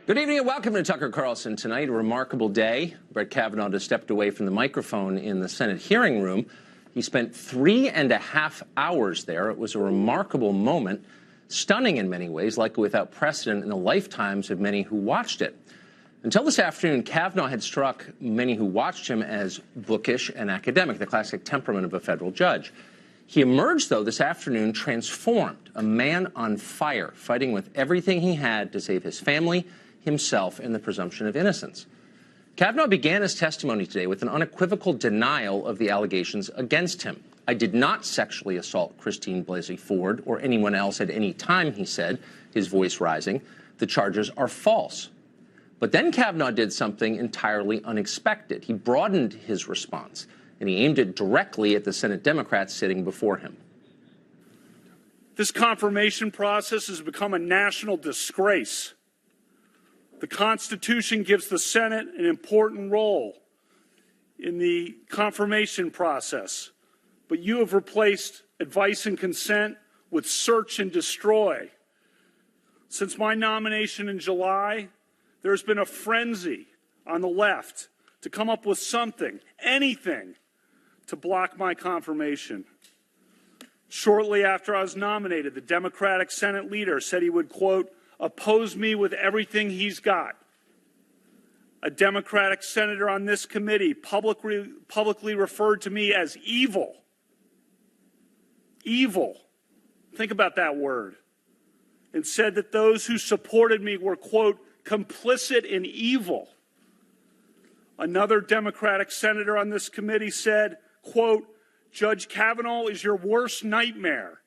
Good evening and welcome to Tucker Carlson tonight. A remarkable day. Brett Kavanaugh just stepped away from the microphone in the Senate hearing room. He spent 3.5 hours there. It was a remarkable moment, stunning in many ways, likely without precedent in the lifetimes of many who watched it. Until this afternoon, Kavanaugh had struck many who watched him as bookish and academic, the classic temperament of a federal judge. He emerged, though, this afternoon transformed, a man on fire, fighting with everything he had to save his family, himself, and the presumption of innocence. Kavanaugh began his testimony today with an unequivocal denial of the allegations against him. I did not sexually assault Christine Blasey Ford or anyone else at any time, he said, his voice rising. The charges are false. But then Kavanaugh did something entirely unexpected. He broadened his response, and he aimed it directly at the Senate Democrats sitting before him. This confirmation process has become a national disgrace. The Constitution gives the Senate an important role in the confirmation process, but you have replaced advice and consent with search and destroy. Since my nomination in July, there's been a frenzy on the left to come up with something, anything, to block my confirmation. Shortly after I was nominated, the Democratic Senate leader said he would, quote, oppose me with everything he's got. A Democratic senator on this committee publicly referred to me as evil. Evil. Think about that word. And said that those who supported me were, quote, complicit in evil. Another Democratic senator on this committee said, quote, Judge Kavanaugh is your worst nightmare.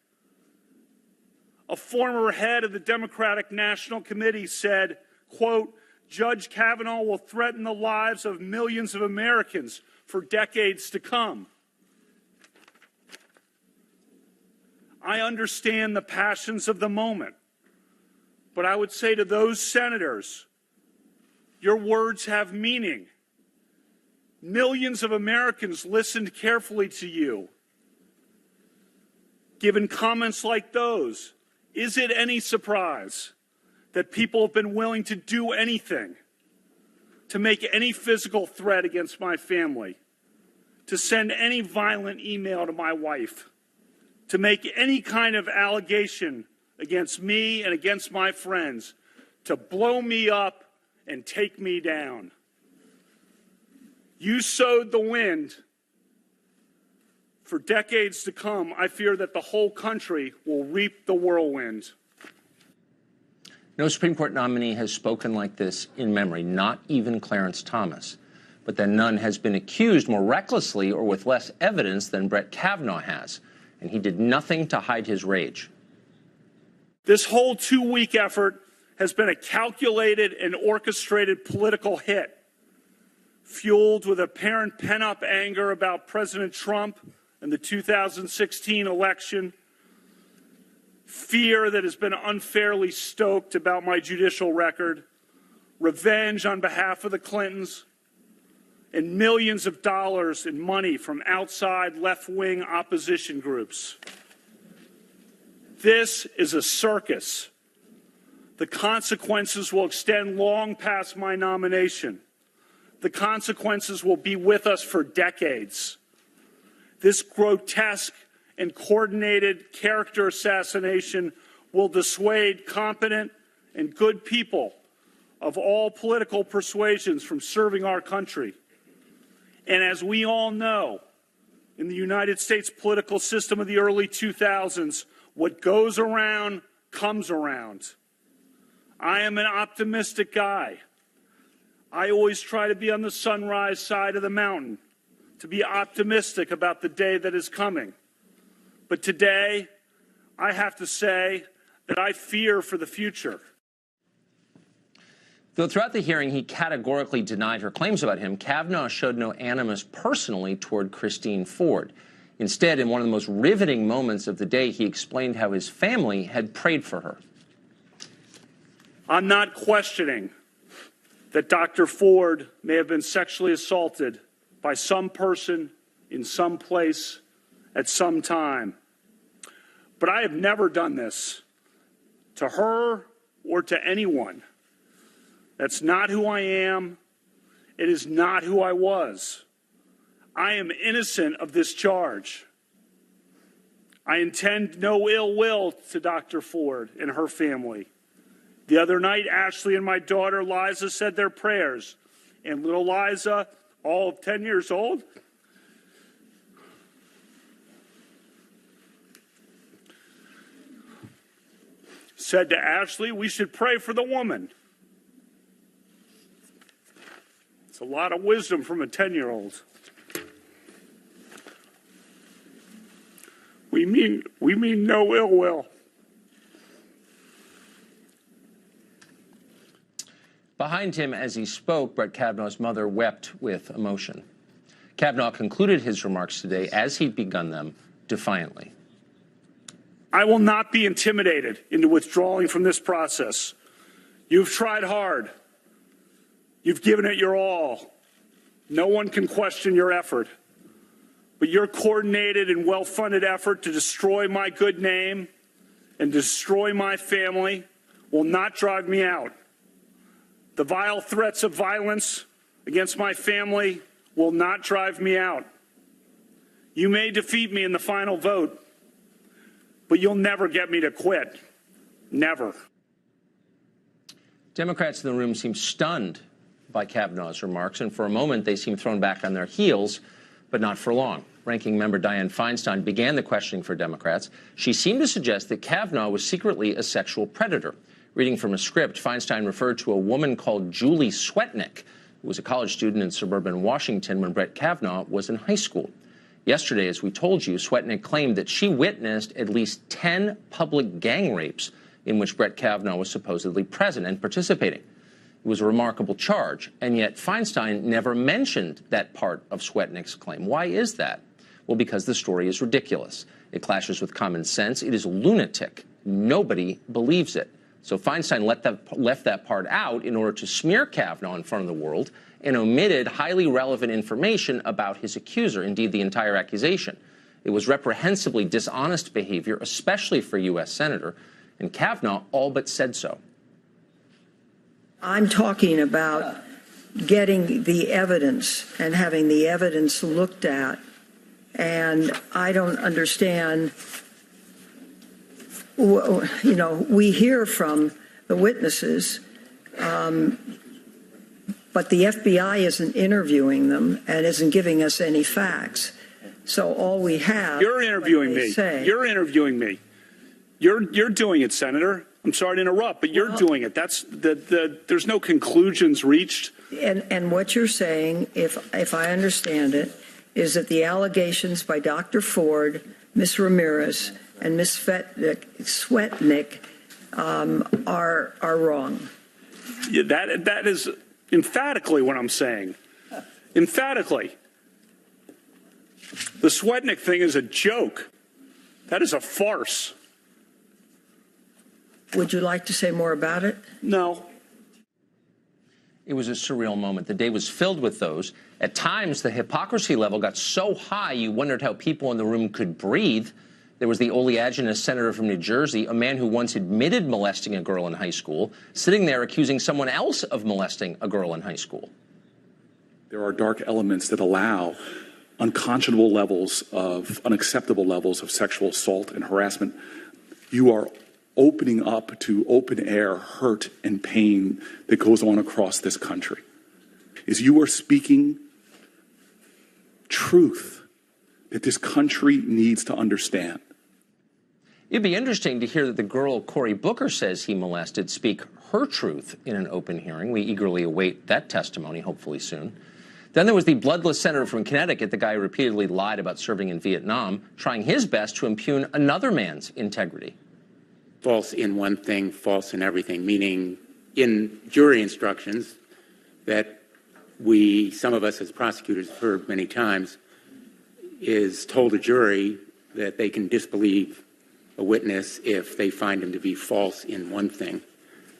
A former head of the Democratic National Committee said, quote, Judge Kavanaugh will threaten the lives of millions of Americans for decades to come. I understand the passions of the moment, but I would say to those senators, your words have meaning. Millions of Americans listened carefully to you. Given comments like those, is it any surprise that people have been willing to do anything, to make any physical threat against my family, to send any violent email to my wife, to make any kind of allegation against me and against my friends, to blow me up and take me down? You sowed the wind. For decades to come, I fear that the whole country will reap the whirlwind. No Supreme Court nominee has spoken like this in memory, not even Clarence Thomas. But then none has been accused more recklessly or with less evidence than Brett Kavanaugh has, and he did nothing to hide his rage. This whole 2-week effort has been a calculated and orchestrated political hit, fueled with apparent pent-up anger about President Trump and the 2016 election, fear that has been unfairly stoked about my judicial record, revenge on behalf of the Clintons, and millions of dollars in money from outside left-wing opposition groups. This is a circus. The consequences will extend long past my nomination. The consequences will be with us for decades. This grotesque and coordinated character assassination will dissuade competent and good people of all political persuasions from serving our country. And as we all know, in the United States political system of the early 2000s, what goes around comes around. I am an optimistic guy. I always try to be on the sunrise side of the mountain, to be optimistic about the day that is coming. But today, I have to say that I fear for the future. Though throughout the hearing he categorically denied her claims about him, Kavanaugh showed no animus personally toward Christine Ford. Instead, in one of the most riveting moments of the day, he explained how his family had prayed for her. I'm not questioning that Dr. Ford may have been sexually assaulted by some person in some place at some time. But I have never done this to her or to anyone. That's not who I am. It is not who I was. I am innocent of this charge. I intend no ill will to Dr. Ford and her family. The other night, Ashley and my daughter Liza said their prayers, and little Liza, all of 10 years old, said to Ashley, we should pray for the woman. It's a lot of wisdom from a 10-year-old. We mean no ill will. Behind him as he spoke, Brett Kavanaugh's mother wept with emotion. Kavanaugh concluded his remarks today, as he'd begun them, defiantly. I will not be intimidated into withdrawing from this process. You've tried hard. You've given it your all. No one can question your effort. But your coordinated and well-funded effort to destroy my good name and destroy my family will not drive me out. The vile threats of violence against my family will not drive me out. You may defeat me in the final vote, but you'll never get me to quit. Never. Democrats in the room seem stunned by Kavanaugh's remarks, and for a moment they seem thrown back on their heels, but not for long. Ranking member Dianne Feinstein began the questioning for Democrats. She seemed to suggest that Kavanaugh was secretly a sexual predator. Reading from a script, Feinstein referred to a woman called Julie Swetnick, who was a college student in suburban Washington when Brett Kavanaugh was in high school. Yesterday, as we told you, Swetnick claimed that she witnessed at least 10 public gang rapes in which Brett Kavanaugh was supposedly present and participating. It was a remarkable charge, and yet Feinstein never mentioned that part of Swetnick's claim. Why is that? Well, because the story is ridiculous. It clashes with common sense. It is lunatic. Nobody believes it. So Feinstein left that part out in order to smear Kavanaugh in front of the world and omitted highly relevant information about his accuser, indeed the entire accusation. It was reprehensibly dishonest behavior, especially for U.S. Senator, and Kavanaugh all but said so. I'm talking about getting the evidence and having the evidence looked at, and I don't understand. You know, we hear from the witnesses, but the FBI isn't interviewing them and isn't giving us any facts. So all we have. You're interviewing me. You're interviewing me. You're doing it, Senator. I'm sorry to interrupt, but you're doing it. That's there's no conclusions reached. And what you're saying, if I understand it, is that the allegations by Dr. Ford, Ms. Ramirez, and Ms. Swetnick are wrong. Yeah, that is emphatically what I'm saying. Emphatically. The Swetnick thing is a joke. That is a farce. Would you like to say more about it? No. It was a surreal moment. The day was filled with those. At times, the hypocrisy level got so high you wondered how people in the room could breathe. There was the oleaginous senator from New Jersey, a man who once admitted molesting a girl in high school, sitting there accusing someone else of molesting a girl in high school. There are dark elements that allow unconscionable levels of, unacceptable levels of sexual assault and harassment. You are opening up to open air hurt and pain that goes on across this country. Is you are speaking truth that this country needs to understand. It'd be interesting to hear that the girl Cory Booker says he molested speak her truth in an open hearing. We eagerly await that testimony, hopefully soon. Then there was the bloodless senator from Connecticut, the guy who repeatedly lied about serving in Vietnam, trying his best to impugn another man's integrity. False in one thing, false in everything, meaning in jury instructions that some of us as prosecutors have heard many times, is told a jury that they can disbelieve a witness if they find him to be false in one thing.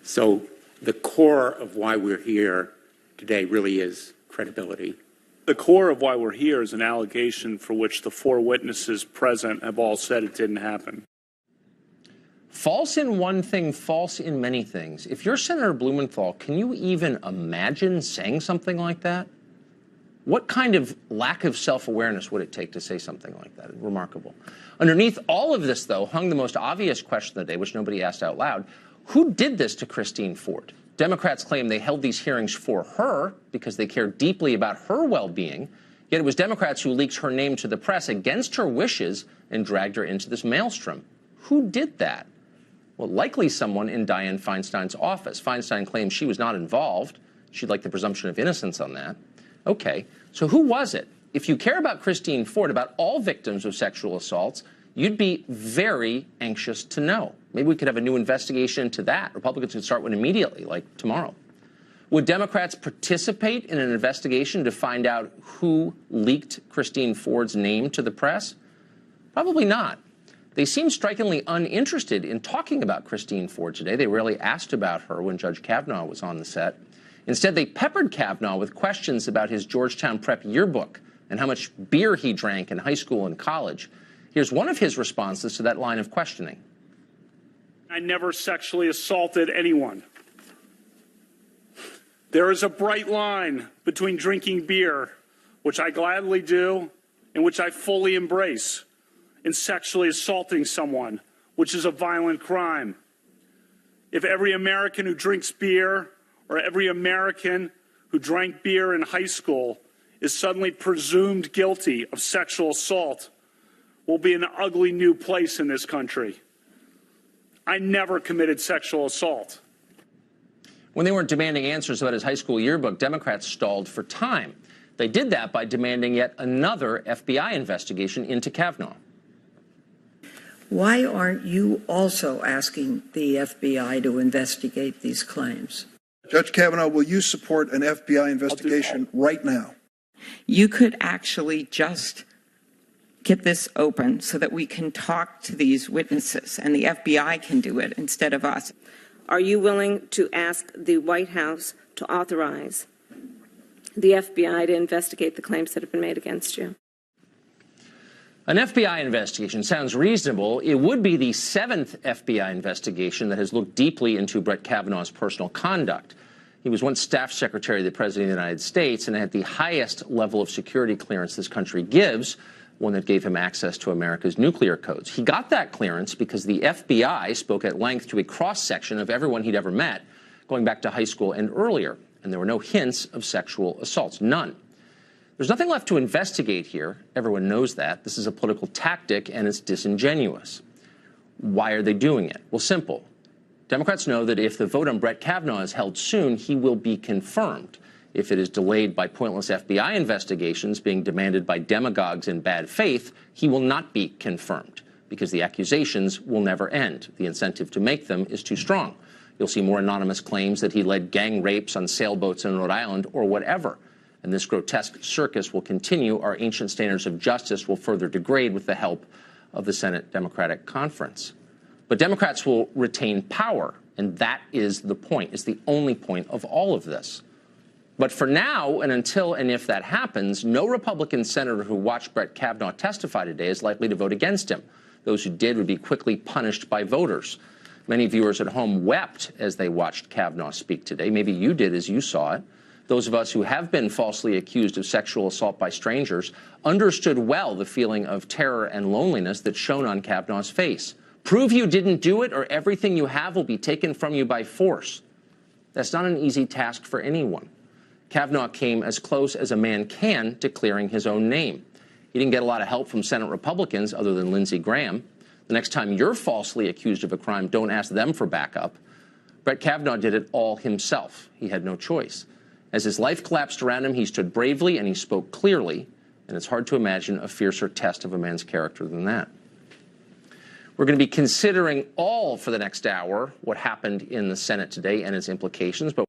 So the core of why we're here today really is credibility. The core of why we're here is an allegation for which the 4 witnesses present have all said it didn't happen. False in one thing, false in many things. If you're Senator Blumenthal, can you even imagine saying something like that? What kind of lack of self-awareness would it take to say something like that? Remarkable. Underneath all of this, though, hung the most obvious question of the day, which nobody asked out loud. Who did this to Christine Ford? Democrats claim they held these hearings for her because they care deeply about her well-being. Yet it was Democrats who leaked her name to the press against her wishes and dragged her into this maelstrom. Who did that? Well, likely someone in Dianne Feinstein's office. Feinstein claims she was not involved. She'd like the presumption of innocence on that. Okay, so who was it? If you care about Christine Ford, about all victims of sexual assaults, you'd be very anxious to know. Maybe we could have a new investigation into that. Republicans could start one immediately, like tomorrow. Would Democrats participate in an investigation to find out who leaked Christine Ford's name to the press? Probably not. They seem strikingly uninterested in talking about Christine Ford today. They rarely asked about her when Judge Kavanaugh was on the set. Instead, they peppered Kavanaugh with questions about his Georgetown prep yearbook and how much beer he drank in high school and college. Here's one of his responses to that line of questioning. I never sexually assaulted anyone. There is a bright line between drinking beer, which I gladly do and which I fully embrace, and sexually assaulting someone, which is a violent crime. If every American who drinks beer or every American who drank beer in high school is suddenly presumed guilty of sexual assault, we'll be in an ugly new place in this country. I never committed sexual assault. When they weren't demanding answers about his high school yearbook, Democrats stalled for time. They did that by demanding yet another FBI investigation into Kavanaugh. Why aren't you also asking the FBI to investigate these claims? Judge Kavanaugh, will you support an FBI investigation right now? You could actually just get this open so that we can talk to these witnesses and the FBI can do it instead of us. Are you willing to ask the White House to authorize the FBI to investigate the claims that have been made against you? An FBI investigation sounds reasonable. It would be the seventh FBI investigation that has looked deeply into Brett Kavanaugh's personal conduct. He was once staff secretary of the President of the United States and had the highest level of security clearance this country gives, one that gave him access to America's nuclear codes. He got that clearance because the FBI spoke at length to a cross-section of everyone he'd ever met, going back to high school and earlier, and there were no hints of sexual assaults, none. There's nothing left to investigate here. Everyone knows that. This is a political tactic, and it's disingenuous. Why are they doing it? Well, simple. Democrats know that if the vote on Brett Kavanaugh is held soon, he will be confirmed. If it is delayed by pointless FBI investigations being demanded by demagogues in bad faith, he will not be confirmed because the accusations will never end. The incentive to make them is too strong. You'll see more anonymous claims that he led gang rapes on sailboats in Rhode Island or whatever. And this grotesque circus will continue. Our ancient standards of justice will further degrade with the help of the Senate Democratic Conference. But Democrats will retain power, and that is the point. It's the only point of all of this. But for now, and until and if that happens, no Republican senator who watched Brett Kavanaugh testify today is likely to vote against him. Those who did would be quickly punished by voters. Many viewers at home wept as they watched Kavanaugh speak today. Maybe you did as you saw it. Those of us who have been falsely accused of sexual assault by strangers understood well the feeling of terror and loneliness that shone on Kavanaugh's face. Prove you didn't do it, or everything you have will be taken from you by force. That's not an easy task for anyone. Kavanaugh came as close as a man can to clearing his own name. He didn't get a lot of help from Senate Republicans other than Lindsey Graham. The next time you're falsely accused of a crime, don't ask them for backup. Brett Kavanaugh did it all himself. He had no choice. As his life collapsed around him, he stood bravely and he spoke clearly, and it's hard to imagine a fiercer test of a man's character than that. We're going to be considering all for the next hour what happened in the Senate today and its implications, but